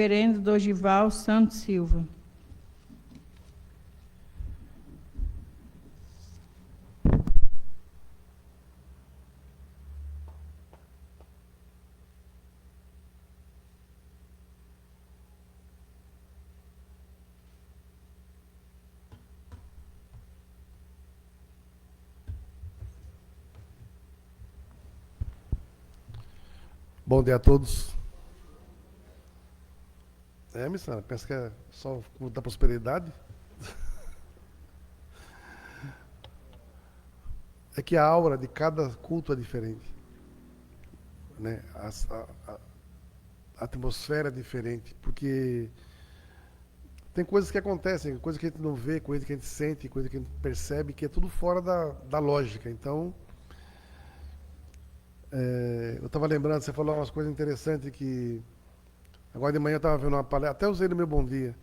Reverendo Dorival Santos Silva. Bom dia a todos. Missão, pensa que é só da prosperidade? É que a aura de cada culto é diferente, né? A atmosfera é diferente, porque tem coisas que acontecem, coisas que a gente não vê, coisas que a gente sente, coisas que a gente percebe, que é tudo fora da lógica. Então, eu estava lembrando, você falou umas coisas interessantes que... Agora de manhã eu estava vendo uma palestra, até usei no meu Bom Dia,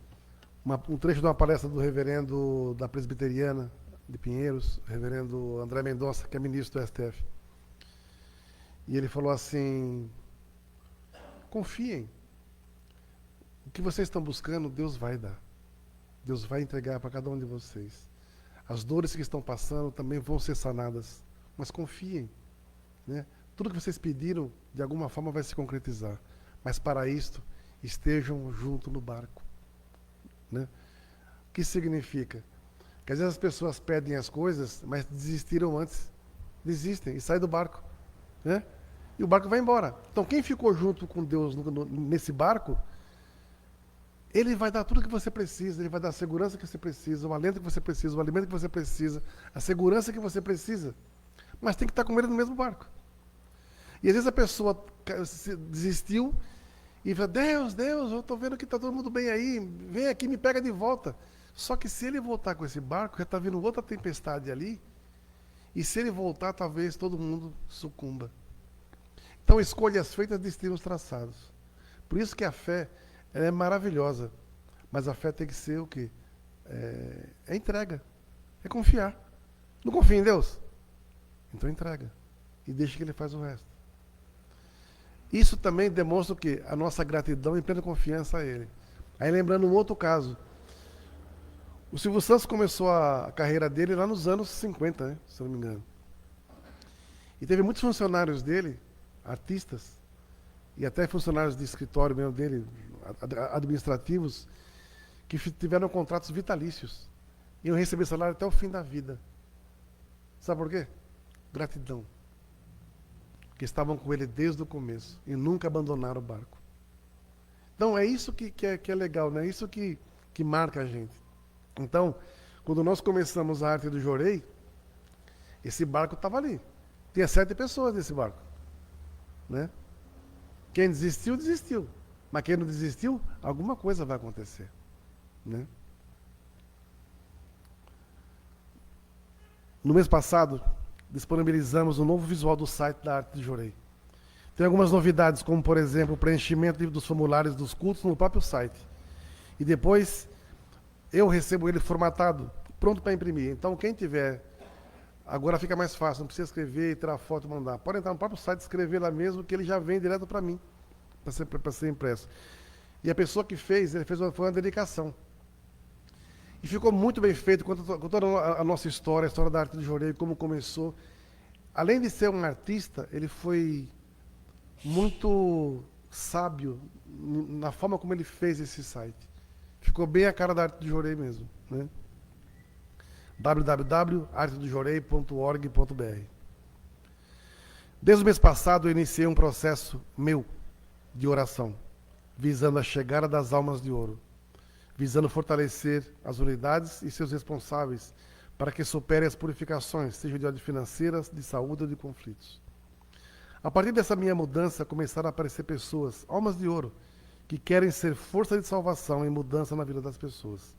um trecho de uma palestra do reverendo da Presbiteriana de Pinheiros, reverendo André Mendonça, que é ministro do STF. E ele falou assim: confiem, o que vocês estão buscando, Deus vai dar. Deus vai entregar para cada um de vocês. As dores que estão passando também vão ser sanadas, mas confiem, né? Tudo que vocês pediram, de alguma forma, vai se concretizar. Mas para isto, estejam junto no barco, né? O que significa? Que às vezes as pessoas pedem as coisas, mas desistiram antes. Desistem e saem do barco, né? E o barco vai embora. Então quem ficou junto com Deus nesse barco, Ele vai dar tudo que você precisa, Ele vai dar a segurança que você precisa, o alento que você precisa, o alimento que você precisa, a segurança que você precisa. Mas tem que estar com Ele no mesmo barco. E às vezes a pessoa desistiu e fala: Deus, eu estou vendo que está todo mundo bem aí, vem aqui, me pega de volta. Só que se ele voltar com esse barco, já está vindo outra tempestade ali, e se ele voltar, talvez todo mundo sucumba. Então, escolhas feitas, destinos traçados. Por isso que a fé ela é maravilhosa, mas a fé tem que ser o quê? É entrega, é confiar. Não confia em Deus? Então entrega, e deixa que Ele faz o resto. Isso também demonstra o quê? A nossa gratidão e plena confiança a Ele. Aí lembrando um outro caso, o Silvio Santos começou a carreira dele lá nos anos 50, né, se eu não me engano. E teve muitos funcionários dele, artistas, e até funcionários de escritório mesmo dele, administrativos, que tiveram contratos vitalícios. Iam receber salário até o fim da vida. Sabe por quê? Gratidão. Que estavam com ele desde o começo e nunca abandonaram o barco. Então é isso que é legal, né? É isso que marca a gente. Então, quando nós começamos a arte do Jorei, esse barco estava ali. Tinha 7 pessoas nesse barco, né? Quem desistiu, desistiu. Mas quem não desistiu, alguma coisa vai acontecer, né? No mês passado, disponibilizamos um novo visual do site da Arte do Jorei. Tem algumas novidades, como, por exemplo, o preenchimento dos formulários dos cultos no próprio site. E depois, eu recebo ele formatado, pronto para imprimir. Então, quem tiver, agora fica mais fácil, não precisa escrever, tirar foto e mandar. Pode entrar no próprio site, escrever lá mesmo, que ele já vem direto para mim, para ser impresso. E a pessoa que fez, foi uma dedicação. E ficou muito bem feito, com toda a nossa história, a história da Arte do Jorei, como começou. Além de ser um artista, ele foi muito sábio na forma como ele fez esse site. Ficou bem a cara da Arte do Jorei mesmo, né? www.artedojorei.org.br. Desde o mês passado eu iniciei um processo meu de oração, visando a chegada das almas de ouro, visando fortalecer as unidades e seus responsáveis para que superem as purificações, seja de ordem financeira, de saúde ou de conflitos. A partir dessa minha mudança, começaram a aparecer pessoas, almas de ouro, que querem ser força de salvação e mudança na vida das pessoas.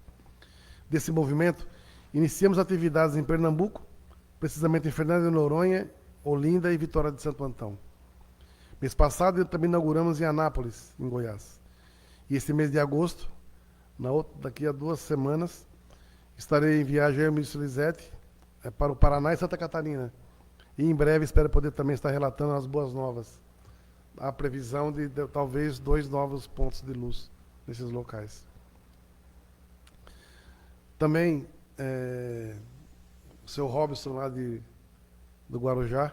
Desse movimento, iniciamos atividades em Pernambuco, precisamente em Fernando de Noronha, Olinda e Vitória de Santo Antão. Mês passado, também inauguramos em Anápolis, em Goiás. E esse mês de agosto, daqui a 2 semanas, estarei em viagem, eu e o ministro Lisete, para o Paraná e Santa Catarina. E em breve espero poder também estar relatando as boas novas. A previsão de talvez 2 novos pontos de luz nesses locais. Também, o seu Robson lá do Guarujá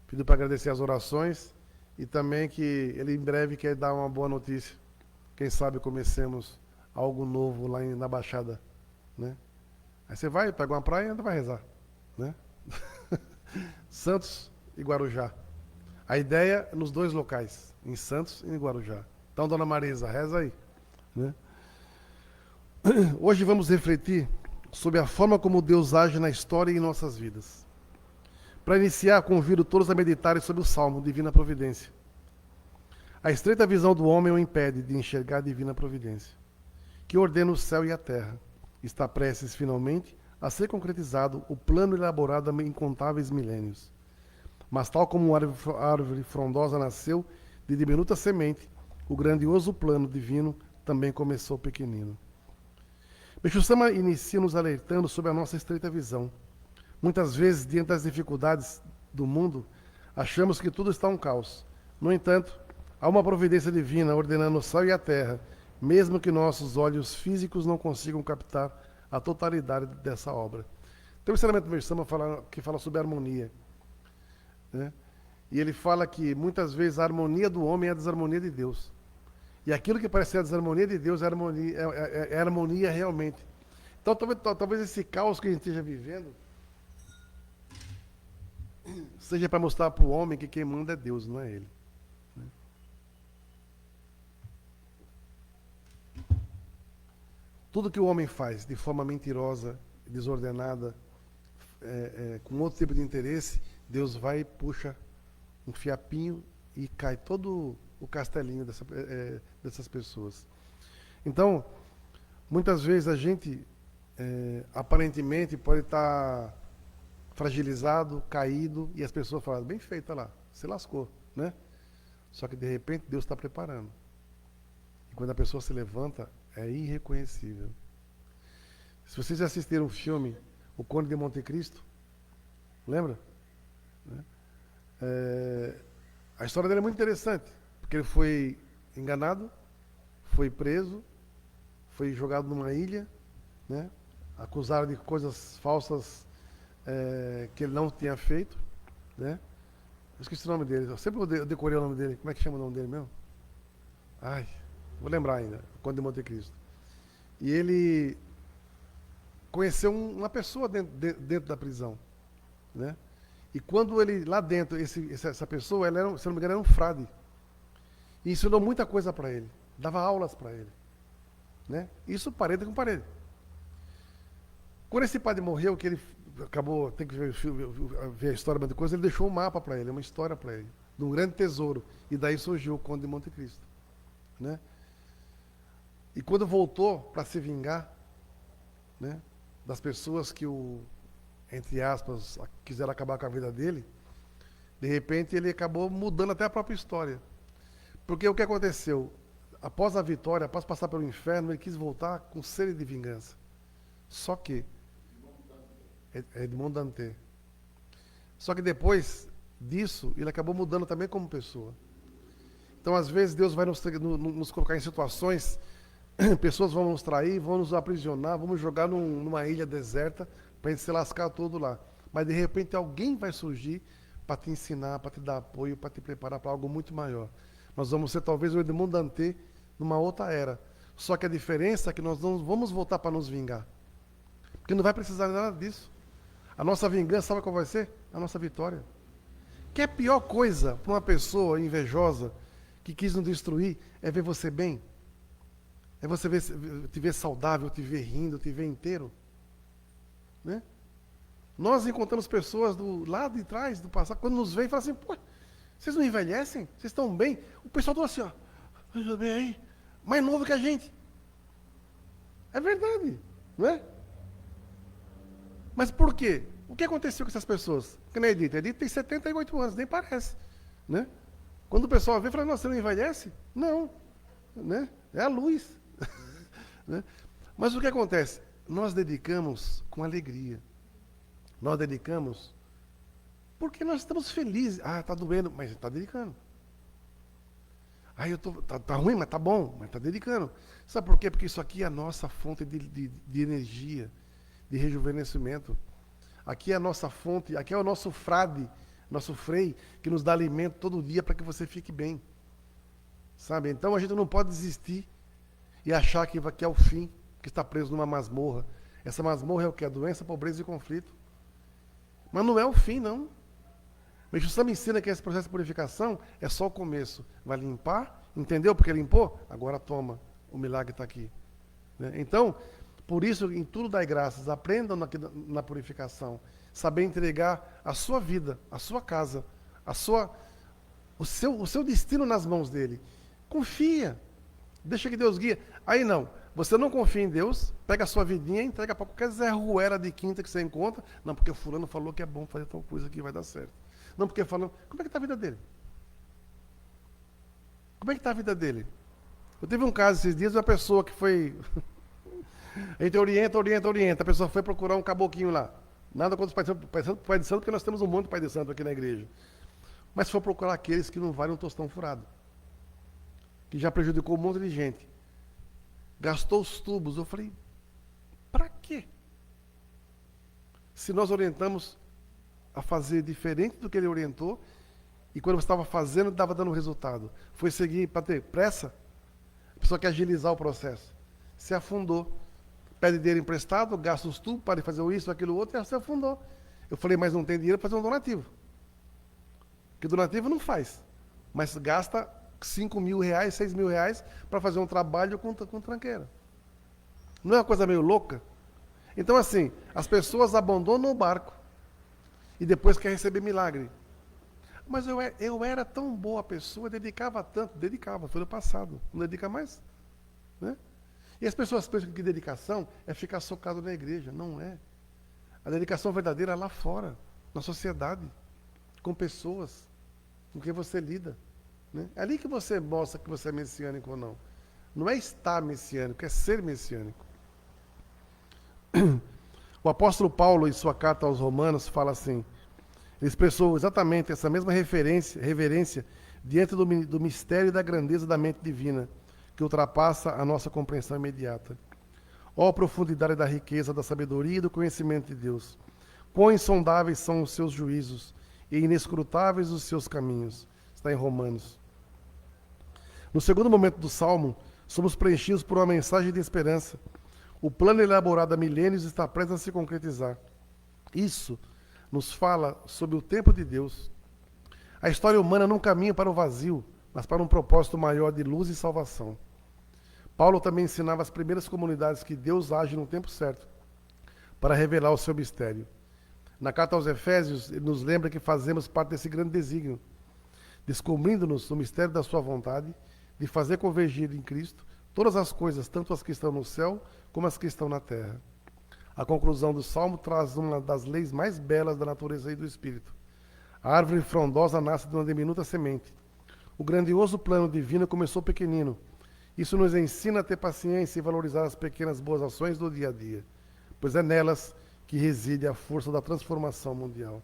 pediu para agradecer as orações e também que ele em breve quer dar uma boa notícia. Quem sabe comecemos algo novo lá na Baixada, né? Aí você vai, pega uma praia e ainda vai rezar, né? Santos e Guarujá. A ideia é nos dois locais, em Santos e em Guarujá. Então, dona Marisa, reza aí, né? Hoje vamos refletir sobre a forma como Deus age na história e em nossas vidas. Para iniciar, convido todos a meditarem sobre o Salmo Divina Providência. A estreita visão do homem o impede de enxergar a divina providência, que ordena o céu e a terra. Está prestes, finalmente, a ser concretizado o plano elaborado há incontáveis milênios. Mas tal como uma árvore frondosa nasceu de diminuta semente, o grandioso plano divino também começou pequenino. Meixo Sama inicia nos alertando sobre a nossa estreita visão. Muitas vezes, diante das dificuldades do mundo, achamos que tudo está um caos. No entanto, há uma providência divina ordenando o céu e a terra, mesmo que nossos olhos físicos não consigam captar a totalidade dessa obra. Tem um ensinamento do Meixo Sama que fala sobre harmonia, né? E ele fala que muitas vezes a harmonia do homem é a desarmonia de Deus. E aquilo que parece ser a desarmonia de Deus é harmonia realmente. Então talvez esse caos que a gente esteja vivendo seja para mostrar para o homem que quem manda é Deus, não é ele, né? Tudo que o homem faz de forma mentirosa, desordenada, com outro tipo de interesse, Deus vai e puxa um fiapinho e cai todo o castelinho dessas pessoas. Então, muitas vezes a gente aparentemente pode estar fragilizado, caído, e as pessoas falam, bem feito, olha lá, se lascou, né? Só que de repente Deus está preparando. E quando a pessoa se levanta, é irreconhecível. Se vocês já assistiram o filme O Conde de Monte Cristo, lembra? A história dele é muito interessante, porque ele foi enganado, foi preso, foi jogado numa ilha, né? Acusaram de coisas falsas que ele não tinha feito, né? Eu esqueci o nome dele, eu decorei o nome dele. Como é que chama o nome dele mesmo? Ai, vou lembrar ainda, o Conde de Monte Cristo. E ele conheceu uma pessoa dentro da prisão, né? E quando ele, lá dentro, essa pessoa, ela era, se não me engano, era um frade. E ensinou muita coisa para ele. Dava aulas para ele, né? Isso parede com parede. Quando esse padre morreu, que ele acabou, tem que ver a história da coisa, ele deixou um mapa para ele, uma história para ele, de um grande tesouro. E daí surgiu o Conde de Monte Cristo, né? E quando voltou para se vingar, né, das pessoas que entre aspas, quiseram acabar com a vida dele, de repente ele acabou mudando até a própria história. Porque o que aconteceu? Após a vitória, após passar pelo inferno, ele quis voltar com sede de vingança. Só que Edmond Dantès. Só que depois disso, ele acabou mudando também como pessoa. Então, às vezes, Deus vai nos colocar em situações, pessoas vão nos trair, vão nos aprisionar, vamos jogar numa ilha deserta, para a gente se lascar todo lá. Mas, de repente, alguém vai surgir para te ensinar, para te dar apoio, para te preparar para algo muito maior. Nós vamos ser, talvez, o Edmond Dantès numa outra era. Só que a diferença é que nós não vamos voltar para nos vingar. Porque não vai precisar de nada disso. A nossa vingança, sabe qual vai ser? A nossa vitória. Que é a pior coisa para uma pessoa invejosa que quis nos destruir é ver você bem. É você te ver saudável, te ver rindo, te ver inteiro, né? Nós encontramos pessoas do lado de trás, do passado, quando nos veem, falam assim, pô, vocês não envelhecem? Vocês estão bem? O pessoal está assim, ó, tudo bem aí? Mais novo que a gente. É verdade, não é? Mas por quê? O que aconteceu com essas pessoas? Que nem a Edith. A Edith tem 78 anos, nem parece, né? Quando o pessoal vê, fala, nossa, você não envelhece? Não, né? É a luz. Né? Mas o que acontece? Nós dedicamos com alegria. Nós dedicamos porque nós estamos felizes. Ah, está doendo, mas está dedicando. Aí tá ruim, mas tá bom, mas tá dedicando. Sabe por quê? Porque isso aqui é a nossa fonte de energia, de rejuvenescimento. Aqui é a nossa fonte, aqui é o nosso frade, nosso frei, que nos dá alimento todo dia para que você fique bem. Sabe? Então a gente não pode desistir e achar que é o fim, que está preso numa masmorra. Essa masmorra é o que? A doença, pobreza e conflito. Mas não é o fim, não. O Espírito Santo me ensina que esse processo de purificação é só o começo. Vai limpar, entendeu porque limpou? Agora toma, o milagre está aqui. Né? Então, por isso, em tudo dai graças, aprendam na purificação, saber entregar a sua vida, a sua casa, o seu destino nas mãos dele. Confia, deixa que Deus guia. Aí não, você não confia em Deus, pega a sua vidinha e entrega para qualquer Zé Ruela de quinta que você encontra. Não, porque o fulano falou que é bom fazer tal coisa que vai dar certo. Não, porque falando, como é que está a vida dele? Como é que está a vida dele? Eu tive um caso esses dias de uma pessoa que foi... A gente orienta. A pessoa foi procurar um caboclinho lá. Nada contra os pai de santo, porque nós temos um monte de pai de santo aqui na igreja. Mas foi procurar aqueles que não valem um tostão furado. Que já prejudicou um monte de gente. Gastou os tubos. Eu falei, para quê? Se nós orientamos a fazer diferente do que ele orientou, e quando você estava fazendo, estava dando resultado. Foi seguir para ter pressa. A pessoa quer agilizar o processo. Se afundou. Pede dinheiro emprestado, gasta os tubos, para fazer isso, aquilo, outro, e se afundou. Eu falei, mas não tem dinheiro para fazer um donativo. Porque donativo não faz. Mas gasta 5 mil reais, 6 mil reais para fazer um trabalho com tranqueira. Não é uma coisa meio louca? Então, assim, as pessoas abandonam o barco e depois querem receber milagre. Mas eu era tão boa pessoa, dedicava tanto, foi no passado, não dedica mais, né? E as pessoas pensam que dedicação é ficar socado na igreja. Não é. A dedicação verdadeira é lá fora, na sociedade, com pessoas, com quem você lida. Né? É ali que você mostra que você é messiânico ou não. Não é estar messiânico, é ser messiânico. O apóstolo Paulo, em sua carta aos Romanos, fala assim, ele expressou exatamente essa mesma reverência diante do mistério e da grandeza da mente divina, que ultrapassa a nossa compreensão imediata. Ó profundidade da riqueza, da sabedoria e do conhecimento de Deus! Quão insondáveis são os seus juízos e inescrutáveis os seus caminhos. Está em Romanos. No segundo momento do Salmo, somos preenchidos por uma mensagem de esperança. O plano elaborado há milênios está prestes a se concretizar. Isso nos fala sobre o tempo de Deus. A história humana não caminha para o vazio, mas para um propósito maior de luz e salvação. Paulo também ensinava às primeiras comunidades que Deus age no tempo certo para revelar o seu mistério. Na carta aos Efésios, ele nos lembra que fazemos parte desse grande desígnio, descobrindo-nos no mistério da sua vontade, de fazer convergir em Cristo todas as coisas, tanto as que estão no céu como as que estão na terra. A conclusão do Salmo traz uma das leis mais belas da natureza e do Espírito. A árvore frondosa nasce de uma diminuta semente. O grandioso plano divino começou pequenino. Isso nos ensina a ter paciência e valorizar as pequenas boas ações do dia a dia, pois é nelas que reside a força da transformação mundial.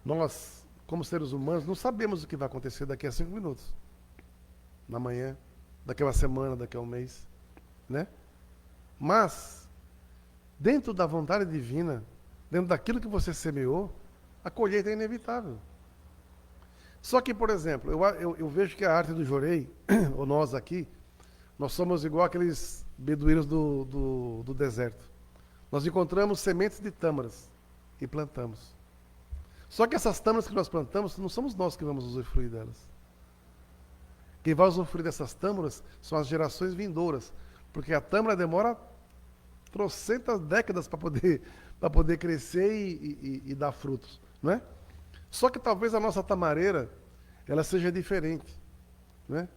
Nós, como seres humanos, não sabemos o que vai acontecer daqui a 5 minutos. Na manhã, daqui a uma semana, daqui a um mês, né? Mas, dentro da vontade divina, dentro daquilo que você semeou, a colheita é inevitável. Só que, por exemplo, eu vejo que a arte do jorei, ou nós aqui, nós somos igual aqueles beduínos do deserto. Nós encontramos sementes de tâmaras e plantamos. Só que essas tâmaras que nós plantamos, não somos nós que vamos usufruir delas. Quem vai usufruir dessas tâmaras são as gerações vindouras, porque a tâmara demora trocentas décadas para poder crescer e dar frutos, não é? Só que talvez a nossa tamareira ela seja diferente, né?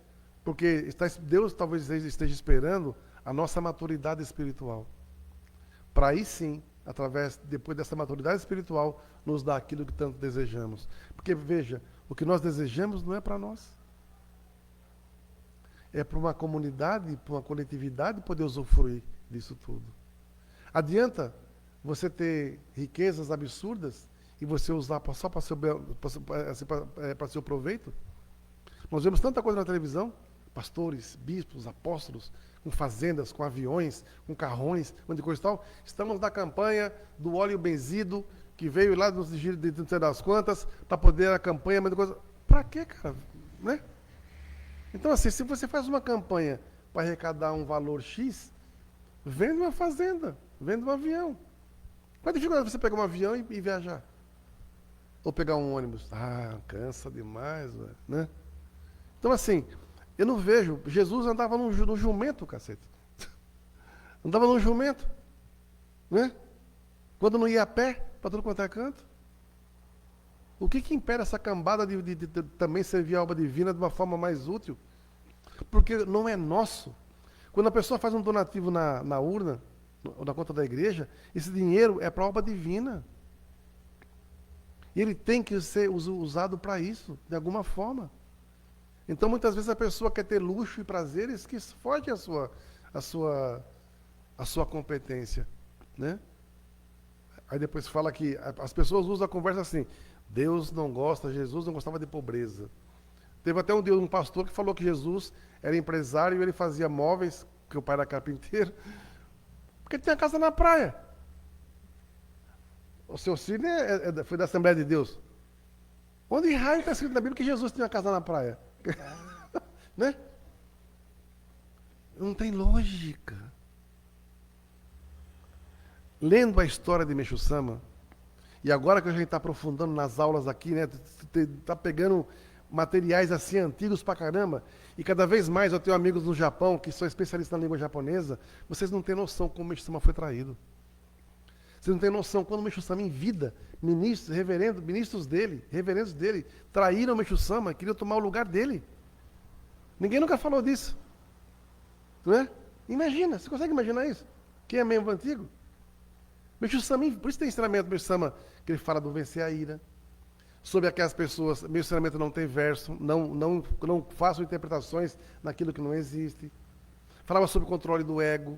Porque Deus talvez esteja esperando a nossa maturidade espiritual. Para aí sim, depois dessa maturidade espiritual, nos dar aquilo que tanto desejamos. Porque veja, o que nós desejamos não é para nós. É para uma comunidade, para uma coletividade poder usufruir disso tudo. Adianta você ter riquezas absurdas e você usar só para seu proveito? Nós vemos tanta coisa na televisão. pastores, bispos, apóstolos, com fazendas, com aviões, com carrões, um monte de coisa e tal. Estamos na campanha do óleo benzido, que veio lá dos giros de não sei das quantas, para poder a campanha, mas coisa. Para quê, cara? Né? Então, assim, se você faz uma campanha para arrecadar um valor X, vende uma fazenda, vende um avião. Qual a dificuldade de você pegar um avião e viajar? Ou pegar um ônibus? Ah, cansa demais, velho, né? Então, assim, eu não vejo. Jesus andava no jumento, cacete. Andava no jumento, né? Quando não ia a pé, para tudo quanto é canto. O que impede essa cambada de também servir a obra divina de uma forma mais útil? Porque não é nosso. Quando a pessoa faz um donativo na urna, ou na conta da igreja, esse dinheiro é para a obra divina. E ele tem que ser usado para isso, de alguma forma. Então, muitas vezes, a pessoa quer ter luxo e prazeres que foge a sua competência. Né? Aí depois fala que as pessoas usam a conversa assim, Deus não gosta, Jesus não gostava de pobreza. Teve até um pastor que falou que Jesus era empresário e ele fazia móveis, que o pai era carpinteiro, porque ele tinha casa na praia. O seu Cine foi da Assembleia de Deus. Onde em raio está escrito na Bíblia que Jesus tinha uma casa na praia? Né? Não tem lógica. Lendo a história de Meixo Sama, e agora que a gente está aprofundando nas aulas aqui, né, tá pegando materiais assim antigos pra caramba, e cada vez mais eu tenho amigos no Japão que são especialistas na língua japonesa, vocês não têm noção como Meixo Sama foi traído. Vocês não têm noção quando o Meixo Sama em vida, ministros dele, reverendos dele, traíram o Meixo Sama, queriam tomar o lugar dele. Ninguém nunca falou disso. Não é? Imagina, você consegue imaginar isso? Quem é membro antigo? Meixo Sama, por isso tem ensinamento do Meixo Sama, que ele fala do vencer a ira. Sobre aquelas pessoas, meu ensinamento não tem verso, não façam interpretações naquilo que não existe. Falava sobre o controle do ego,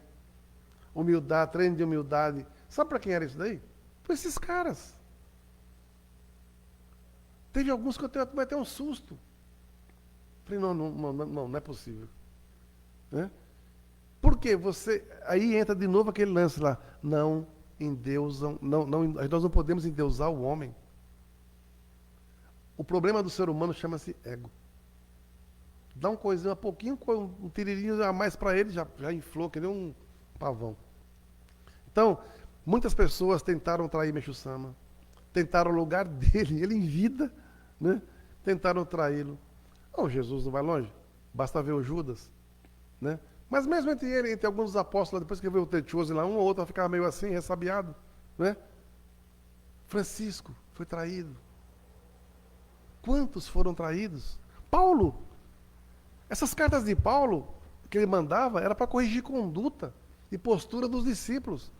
humildade, treino de humildade. Sabe para quem era isso daí? Para esses caras. Teve alguns que eu tomei até um susto. Falei, não é possível. Né? Por quê? Aí entra de novo aquele lance lá. Não endeusam, nós não podemos endeusar o homem. O problema do ser humano chama-se ego. Dá um coisinho, um pouquinho, um tiririnho a mais para ele, já inflou, que nem um pavão. Então, muitas pessoas tentaram trair Meixo Sama, tentaram o lugar dele, ele em vida, né? Tentaram traí-lo. Oh, Jesus não vai longe, basta ver o Judas, né? Mas mesmo entre alguns dos apóstolos, depois que veio o Techoso lá, um ou outro ficava meio assim, ressabiado, né? Francisco foi traído. Quantos foram traídos? Paulo. Essas cartas de Paulo, que ele mandava, era para corrigir conduta e postura dos discípulos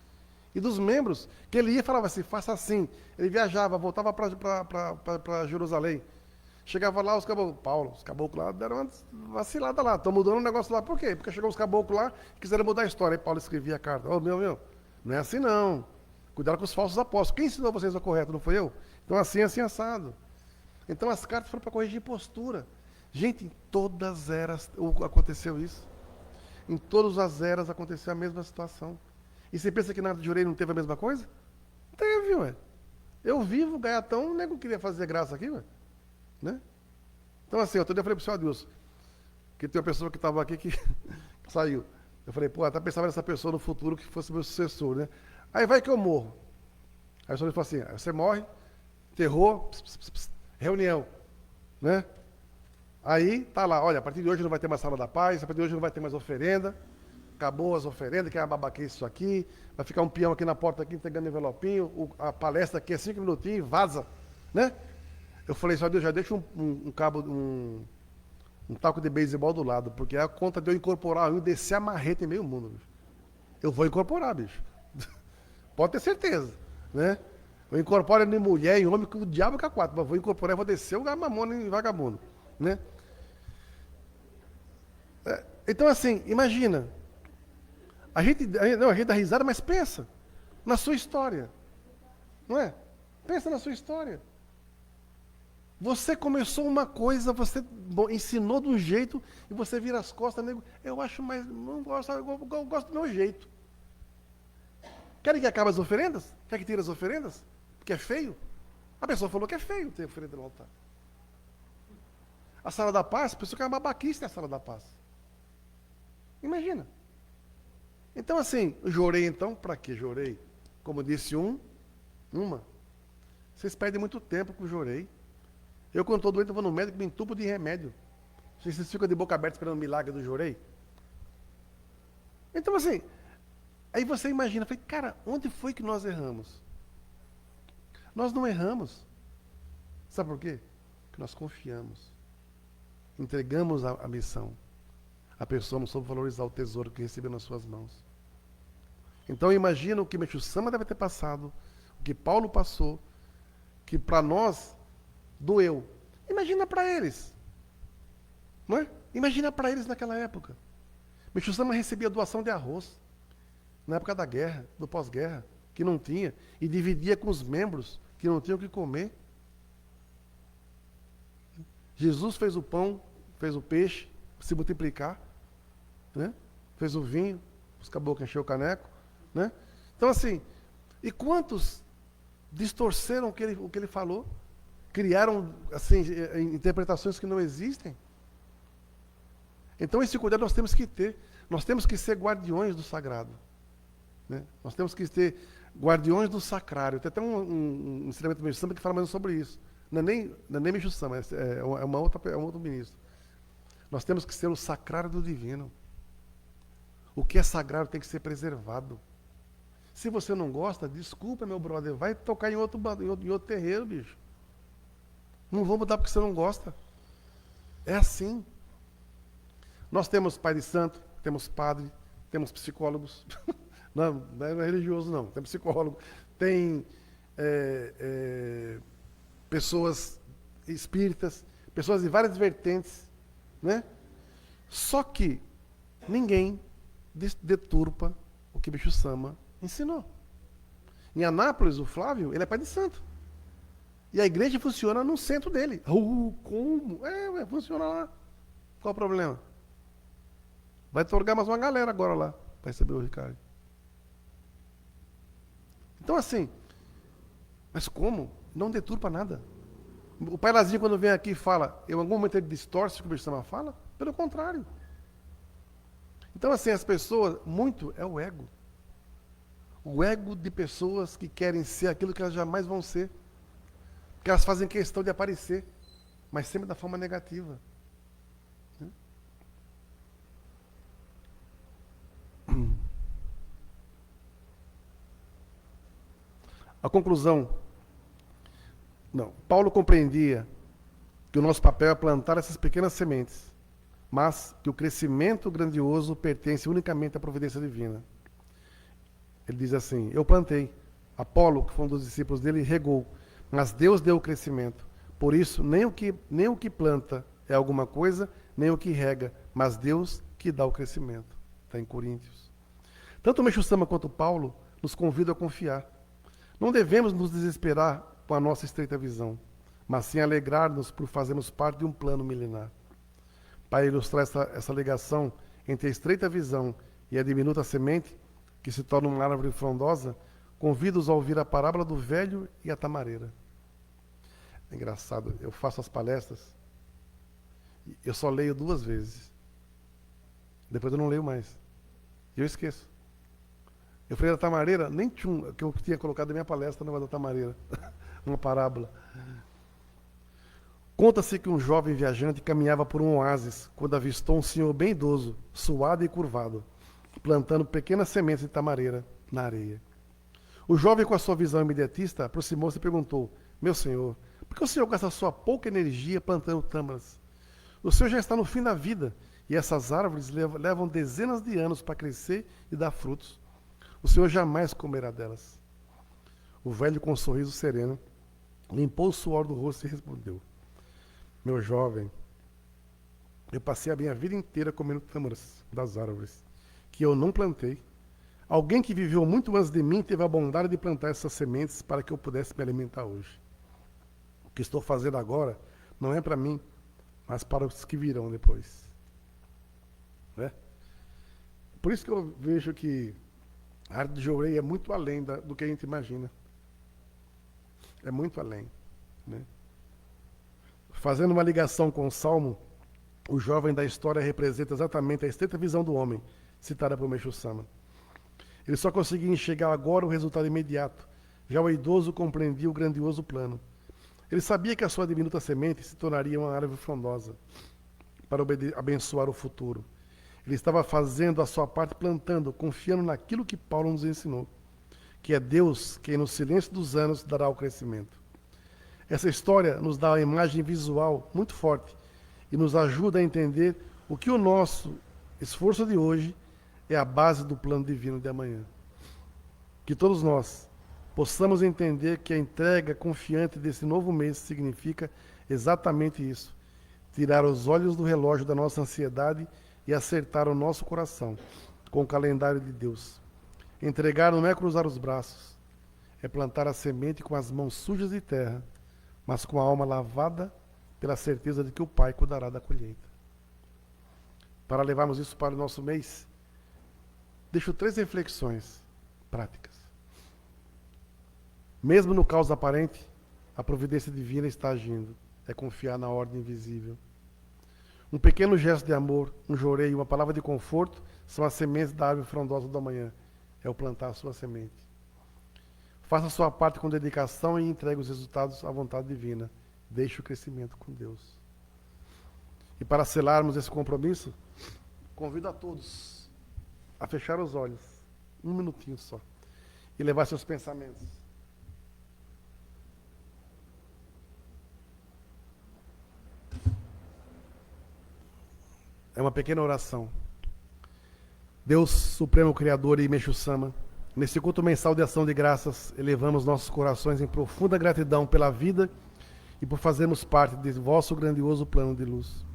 e dos membros, que ele ia e falava assim, faça assim. Ele viajava, voltava para Jerusalém. Chegava lá, os caboclos lá deram uma vacilada lá, estão mudando o negócio lá. Por quê? Porque chegou os caboclos lá e quiseram mudar a história. Aí Paulo escrevia a carta. Oh, meu, não é assim não. Cuidado com os falsos apóstolos. Quem ensinou vocês o correto? Não foi eu? Então assim, assado. Então as cartas foram para corrigir postura. Gente, em todas as eras aconteceu isso. Em todas as eras aconteceu a mesma situação. E você pensa que na Jurei não teve a mesma coisa? Teve, ué. Eu vivo, gaiatão, o nego queria fazer graça aqui, ué. Né? Então assim, outro dia eu falei pro senhor Adilson, que tem uma pessoa que estava aqui que saiu. Eu falei, pô, até pensava nessa pessoa no futuro que fosse meu sucessor, né? Aí vai que eu morro. Aí o senhor falou assim, você morre, terror, reunião, né? Aí tá lá, olha, a partir de hoje não vai ter mais sala da paz, a partir de hoje não vai ter mais oferenda, acabou as oferendas, que é uma babaquice isso aqui, vai ficar um peão aqui na porta aqui entregando envelopinho, a palestra aqui é 5 minutinhos, vaza, né? Eu falei, só Deus, já deixa um cabo, um taco de beisebol do lado, porque é a conta de eu incorporar, eu descer a marreta em meio mundo, bicho. Eu vou incorporar, bicho. Pode ter certeza, né? Eu incorporo em mulher, em homem, que o diabo que é quatro, mas vou incorporar, vou descer o mamona em vagabundo, né? Então, assim, imagina. A gente dá risada, mas pensa na sua história. Não é? Pensa na sua história. Você começou uma coisa, você ensinou de um jeito e você vira as costas, nego. Eu acho mais. Não gosto, eu gosto do meu jeito. Querem que acabe as oferendas? Quer que tire as oferendas? Porque é feio? A pessoa falou que é feio ter oferenda no altar. A sala da paz, a pessoa que é uma babaquice na sala da paz. Imagina. Então, assim, jorei então, para que jorei? Como disse uma. Vocês perdem muito tempo com o jorei. Eu, quando estou doente, eu vou no médico e me entupo de remédio. Vocês ficam de boca aberta esperando o milagre do jorei? Então, assim, aí você imagina, falei, cara, onde foi que nós erramos? Nós não erramos. Sabe por quê? Porque nós confiamos. Entregamos a missão. A pessoa não soube valorizar o tesouro que recebeu nas suas mãos. Então imagina o que Meixo Sama deve ter passado, o que Paulo passou, que para nós doeu. Imagina para eles. Não é? Imagina para eles naquela época. Meixo Sama recebia doação de arroz, na época da guerra, do pós-guerra, que não tinha, e dividia com os membros que não tinham o que comer. Jesus fez o pão, fez o peixe, se multiplicar, né? Fez o vinho, os caboclos encheu o caneco, né? Então assim, e quantos distorceram o que ele falou? Criaram assim, interpretações que não existem? Então esse cuidado nós temos que ter. Nós temos que ser guardiões do sagrado, né? Nós temos que ser guardiões do sacrário. Tem até um ensinamento do Meixo Sama que fala mais sobre isso. Não é nem Meixo Sama, é um outro ministro. Nós temos que ser o sacrário do divino. O que é sagrado tem que ser preservado. Se você não gosta, desculpa, meu brother, vai tocar em outro terreiro, bicho. Não vou mudar porque você não gosta. É assim. Nós temos pai de santo, temos padre, temos psicólogos. Não é religioso, não. Tem psicólogo, tem pessoas espíritas, pessoas de várias vertentes, né? Só que ninguém deturpa o que Meixo Sama ensinou. Em Anápolis, o Flávio, ele é pai de santo. E a igreja funciona no centro dele. Como? Funciona lá. Qual o problema? Vai torgar mais uma galera agora lá para receber o Ricardo. Então assim, mas como? Não deturpa nada. O pai Lazinho, quando vem aqui e fala, em algum momento ele distorce o que o Meixo Sama fala? Pelo contrário. Então assim, as pessoas, muito é o ego. O ego de pessoas que querem ser aquilo que elas jamais vão ser. Que elas fazem questão de aparecer, mas sempre da forma negativa. A conclusão. Não, Paulo compreendia que o nosso papel é plantar essas pequenas sementes, mas que o crescimento grandioso pertence unicamente à providência divina. Ele diz assim, eu plantei, Apolo, que foi um dos discípulos dele, regou, mas Deus deu o crescimento. Por isso, nem o que planta é alguma coisa, nem o que rega, mas Deus que dá o crescimento. Está em Coríntios. Tanto o Meixo Sama quanto Paulo nos convidam a confiar. Não devemos nos desesperar com a nossa estreita visão, mas sim alegrar-nos por fazermos parte de um plano milenar. Para ilustrar essa ligação entre a estreita visão e a diminuta semente, que se torna uma árvore frondosa, convido-os a ouvir a parábola do velho e a tamareira. É engraçado, eu faço as palestras, eu só leio 2 vezes. Depois eu não leio mais. E eu esqueço. Eu falei da tamareira, nem tinha que eu tinha colocado na minha palestra no da tamareira. Uma parábola. Conta-se que um jovem viajante caminhava por um oásis quando avistou um senhor bem idoso, suado e curvado, plantando pequenas sementes de tamareira na areia. O jovem, com a sua visão imediatista, aproximou-se e perguntou, meu senhor, por que o senhor gasta sua pouca energia plantando tâmaras? O senhor já está no fim da vida, e essas árvores levam dezenas de anos para crescer e dar frutos. O senhor jamais comerá delas. O velho, com um sorriso sereno, limpou o suor do rosto e respondeu, meu jovem, eu passei a minha vida inteira comendo tâmaras das árvores, que eu não plantei. Alguém que viveu muito antes de mim teve a bondade de plantar essas sementes para que eu pudesse me alimentar hoje. que estou fazendo agora não é para mim, mas para os que virão depois. Né? Por isso que eu vejo que a arte de Jourei é muito além do que a gente imagina. É muito além. Né? Fazendo uma ligação com o Salmo, o jovem da história representa exatamente a estreita visão do homem, citada por Meixo Sama. Ele só conseguia enxergar agora o resultado imediato. Já o idoso compreendia o grandioso plano. Ele sabia que a sua diminuta semente se tornaria uma árvore frondosa para abençoar o futuro. Ele estava fazendo a sua parte plantando, confiando naquilo que Paulo nos ensinou, que é Deus quem no silêncio dos anos dará o crescimento. Essa história nos dá uma imagem visual muito forte e nos ajuda a entender o que o nosso esforço de hoje é a base do plano divino de amanhã. Que todos nós possamos entender que a entrega confiante desse novo mês significa exatamente isso: tirar os olhos do relógio da nossa ansiedade e acertar o nosso coração com o calendário de Deus. Entregar não é cruzar os braços, é plantar a semente com as mãos sujas de terra, mas com a alma lavada pela certeza de que o Pai cuidará da colheita. Para levarmos isso para o nosso mês, deixo 3 reflexões práticas. Mesmo no caos aparente, a providência divina está agindo. É confiar na ordem invisível. Um pequeno gesto de amor, um joreio, uma palavra de conforto são as sementes da árvore frondosa do amanhã. É o plantar a sua semente. Faça a sua parte com dedicação e entregue os resultados à vontade divina. Deixe o crescimento com Deus. E para selarmos esse compromisso, convido a todos a fechar os olhos, 1 minutinho só, e levar seus pensamentos. É uma pequena oração. Deus Supremo Criador e Meixo Sama, nesse culto mensal de ação de graças, elevamos nossos corações em profunda gratidão pela vida e por fazermos parte de vosso grandioso plano de luz.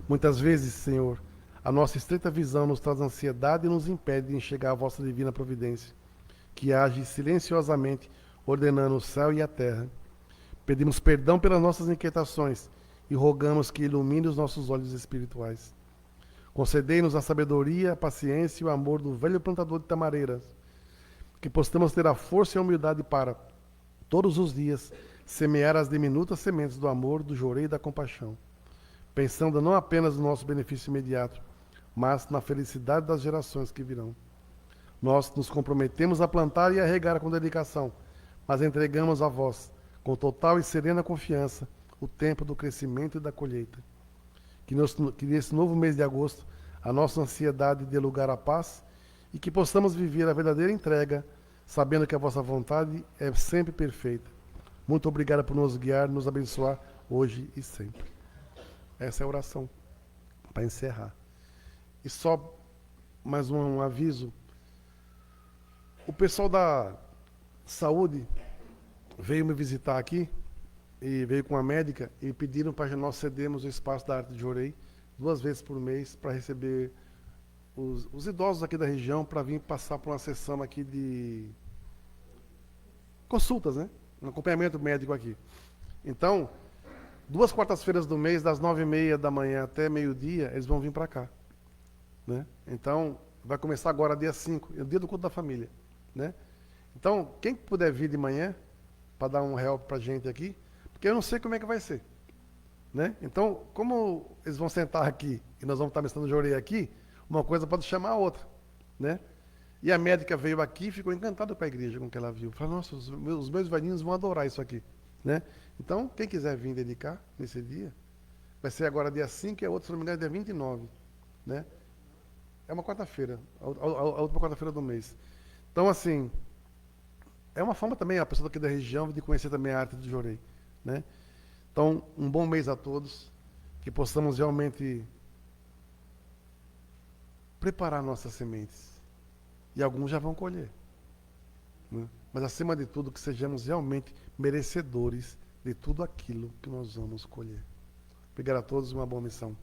Muitas vezes, Senhor, a nossa estreita visão nos traz ansiedade e nos impede de enxergar a vossa divina providência, que age silenciosamente, ordenando o céu e a terra. Pedimos perdão pelas nossas inquietações e rogamos que ilumine os nossos olhos espirituais. Concedei-nos a sabedoria, a paciência e o amor do velho plantador de tamareiras, que possamos ter a força e a humildade para, todos os dias, semear as diminutas sementes do amor, do joreio e da compaixão, pensando não apenas no nosso benefício imediato, mas na felicidade das gerações que virão. Nós nos comprometemos a plantar e a regar com dedicação, mas entregamos a vós, com total e serena confiança, o tempo do crescimento e da colheita. Que nesse novo mês de agosto, a nossa ansiedade dê lugar à paz e que possamos viver a verdadeira entrega, sabendo que a vossa vontade é sempre perfeita. Muito obrigado por nos guiar, nos abençoar hoje e sempre. Essa é a oração para encerrar. E só mais um aviso. O pessoal da saúde veio me visitar aqui, e veio com a médica, e pediram para nós cedermos o espaço da Arte de Jourei 2 vezes por mês para receber os idosos aqui da região para vir passar por uma sessão aqui de consultas, né? Um acompanhamento médico aqui. Então, 2 quartas-feiras do mês, das 9h30 da manhã até meio-dia, eles vão vir para cá. Né? Então, vai começar agora, dia 5, é o dia do culto da família. Né? Então, quem puder vir de manhã, para dar um help para a gente aqui, porque eu não sei como é que vai ser. Né? Então, como eles vão sentar aqui, e nós vamos estar mestrando o Jourei aqui, uma coisa pode chamar a outra. Né? E a médica veio aqui e ficou encantada com a igreja, com o que ela viu. Falou, nossa, os meus velhinhos vão adorar isso aqui. Né? Então, quem quiser vir dedicar nesse dia, vai ser agora dia 5 e a outra, se não me engano, é dia 29. Né? É uma quarta-feira, a última quarta-feira do mês. Então, assim, é uma forma também, a pessoa aqui da região, de conhecer também a arte do Jourei. Né? Então, um bom mês a todos, que possamos realmente preparar nossas sementes. E alguns já vão colher. Né? Mas, acima de tudo, que sejamos realmente merecedores de tudo aquilo que nós vamos colher. Obrigado a todos e uma boa missão.